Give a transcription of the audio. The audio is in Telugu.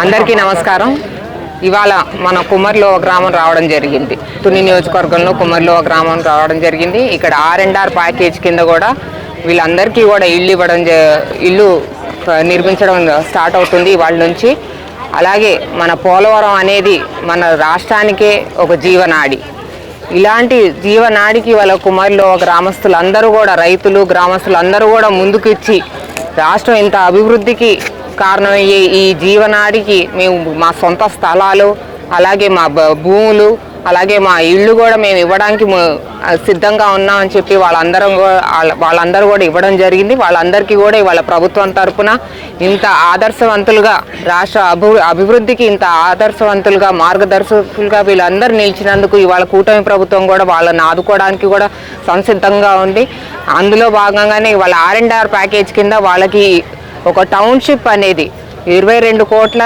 అందరికీ నమస్కారం. ఇవాళ మన కుమ్మర్లో గ్రామం రావడం జరిగింది. తుని నియోజకవర్గంలో కుమ్మర్లో గ్రామం రావడం జరిగింది. ఇక్కడ R&R ప్యాకేజ్ కింద కూడా వీళ్ళందరికీ కూడా ఇల్లు నిర్మించడం స్టార్ట్ అవుతుంది వాళ్ళ నుంచి. అలాగే మన పోలవరం అనేది మన రాష్ట్రానికే ఒక జీవనాడి. ఇలాంటి జీవనాడికి వాళ్ళ కుమ్మర్లో గ్రామస్తులందరూ కూడా, రైతులు గ్రామస్తులు అందరూ కూడా ముందుకు ఇచ్చి రాష్ట్రం ఇంత అభివృద్ధికి కారణమయ్యే ఈ జీవనాడికి మేము మా సొంత స్థలాలు, అలాగే మా భూములు, అలాగే మా ఇళ్ళు కూడా మేము ఇవ్వడానికి సిద్ధంగా ఉన్నామని చెప్పి వాళ్ళందరూ కూడా ఇవ్వడం జరిగింది. వాళ్ళందరికీ కూడా ఇవాళ ప్రభుత్వం తరఫున ఇంత ఆదర్శవంతులుగా, రాష్ట్ర అభివృద్ధికి ఇంత ఆదర్శవంతులుగా, మార్గదర్శకులుగా వీళ్ళందరూ నిలిచినందుకు ఇవాళ కూటమి ప్రభుత్వం కూడా వాళ్ళని ఆదుకోవడానికి కూడా సంసిద్ధంగా ఉంది. అందులో భాగంగానే ఇవాళ R&R ప్యాకేజ్ కింద వాళ్ళకి ఒక టౌన్షిప్ అనేది 22 కోట్ల